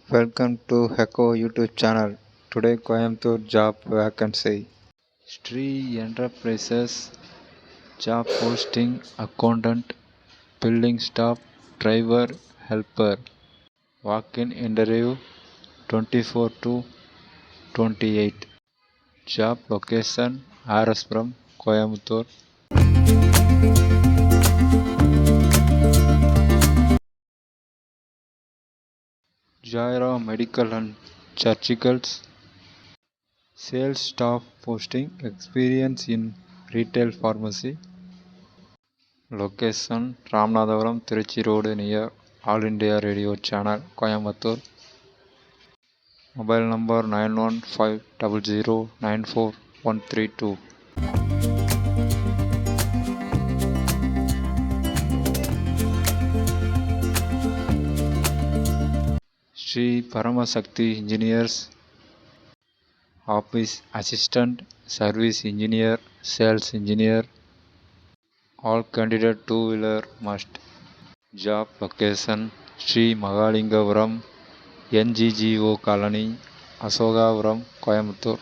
Welcome to Heko YouTube channel. Today Coimbatore job vacancy. Sri Enterprises job posting accountant, building staff, driver, helper. Walk-in interview 24 to 28. Job location RSpuram, Coimbatore. Jaira Medical and Surgicals. Sales staff posting, experience in retail pharmacy. Location Ramanathapuram, Tiruchi Road near All India Radio Channel, Coimbatore. Mobile number 9150094132. Sri Paramasakti Engineers. Office Assistant, Service Engineer, Sales Engineer. All candidate two-wheeler must. Job location Sri Mahalingapuram, NGGO Colony, Asogapuram, Coimbatore.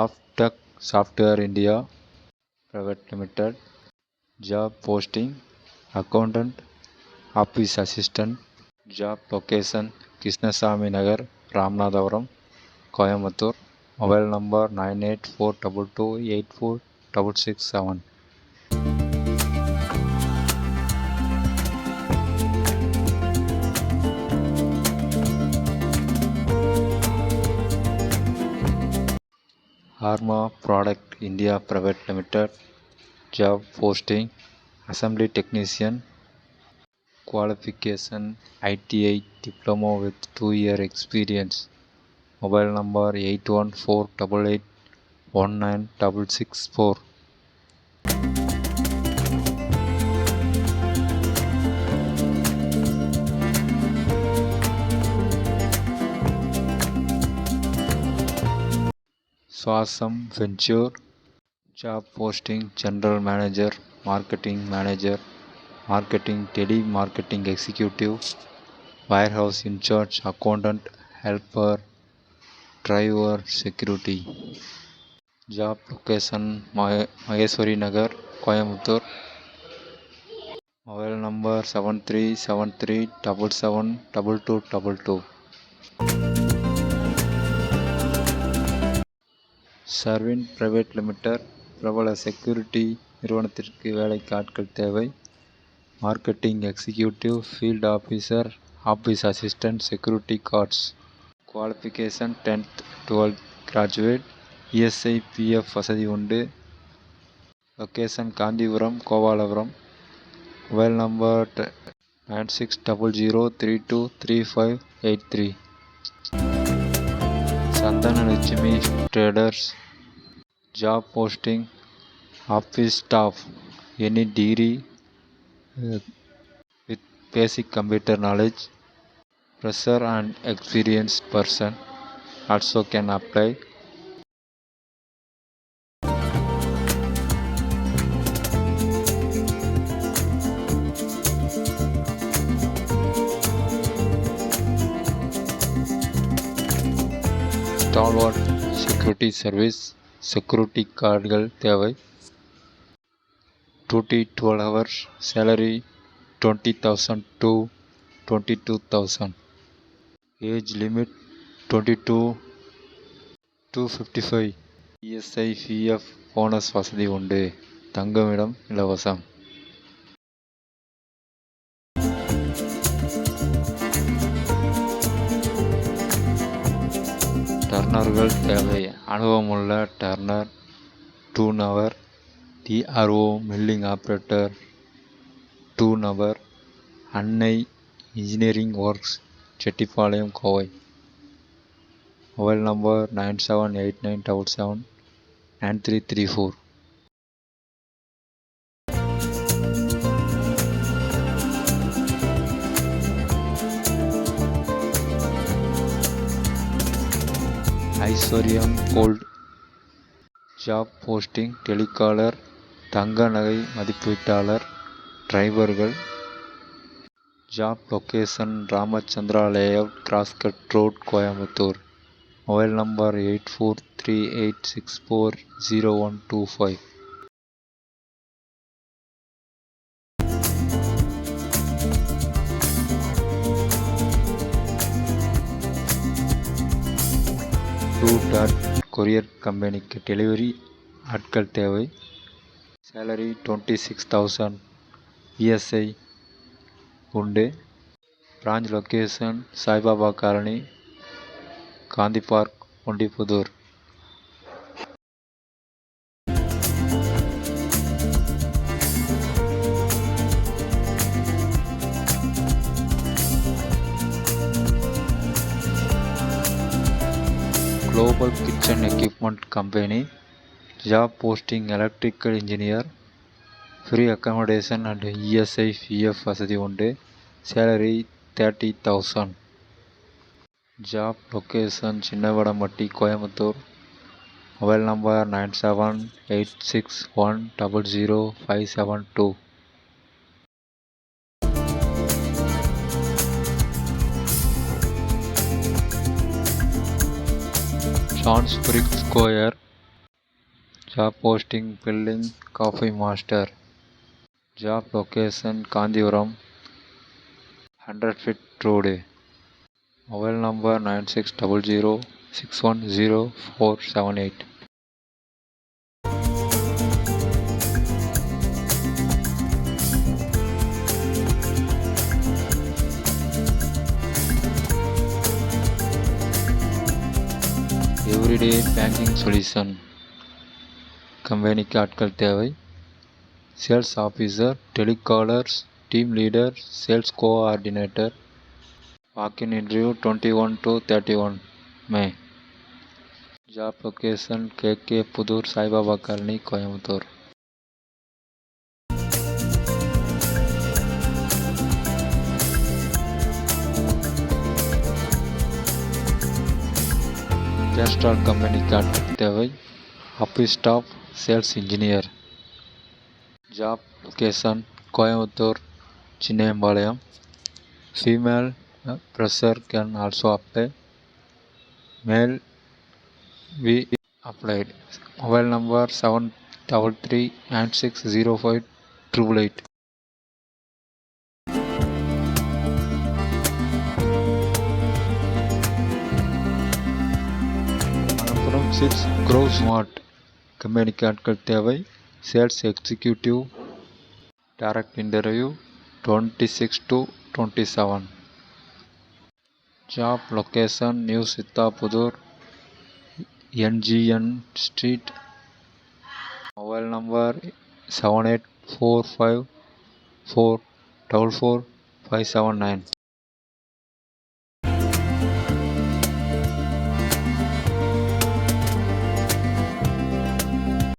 After Software India Private Limited. Job posting accountant, office assistant. Job location Krishnasamy Nagar, Ramanathapuram, Coimbatore. Mobile number 9842284667. Arma Product India Private Limited. Job posting assembly technician. Qualification ITI diploma with 2-year experience. Mobile number 8148819664. Swasam Venture. Job posting General Manager, Marketing Manager, Marketing Telemarketing Executive, Warehouse in charge, Accountant, Helper, Driver, Security. Job location Maheshwari Nagar, Coimbatore. Mobile number 7373772222. Servin Private Limited. பிரபல security நிறுவனத்திற்கு வேலைக்கு ஆட்கள் தேவை. Marketing executive, field officer, office assistant, security guards. Qualification 10th 12th graduate. ESI PF வசதி உண்டு. Location Gandhipuram, Gopalapuram. Mobile number 9600323583. Santhanalakshmi traders. Job posting office staff, any degree with basic computer knowledge. Fresher and experienced person also can apply. Stalwart security service. Security கார்டுகள் தேவை. Duty 12 hours. Salary 20,000 to 22,000. Age limit 22 to 55. ESI PF bonus வசதி உண்டு. தங்குமிடம் இலவசம். டர்னர்கள் தேவை. அனுபவமுள்ள turner 2 hour. DRO milling operator 2 hour. Annai engineering works, Chettipalayam, Kovai. Mobile number 9789779334. Aishwaryam gold job posting telecaller, தங்க நகை மதிப்பீட்டாளர், டிரைவர்கள். Job location Ramachandra layout, crosscut road, Coimbatore. Mobile number 8438640125. Courier கம்பெனிக்கு டெலிவரி ஆட்கள் தேவை. சேலரி 26,000. இஎஸ்ஐ உண்டு. Branch location Saibaba colony, Gandhi park, Ondipudur. Global kitchen equipment company. Job posting electrical engineer. Free accommodation and ESI PF வசதி உண்டு. Salary 30,000. Job location Chinnavadamatti, Coimbatore. Mobile number 9786100572. ஷான்ஸ்பரிக் square. Job posting billing coffee master. Job location Gandhipuram, 100 feet road. Mobile number 9600610478. Everyday banking solution கம்பெனிக்கு ஆட்கள் தேவை. Sales officer, telecallers, team leader, sales coordinator. Walk in interview 21 to 31 May. Job location KK Pudur, Saibaba colony, Coimbatore. Castrol கம்பெனிக்கு ஆட்கள் தேவை. Office staff, sales engineer. Job location Coimbatore, Chinniyampalayam. Female fresher can also apply. Male we applied. Mobile number 73396058888. அப்புறம் 6 grow smart கம்பெனிக்கு ஆட்கள் தேவை. Sales executive. Direct interview 26 to 27. Job location new Sidhapudur, NGN street. Mobile number 7845444579.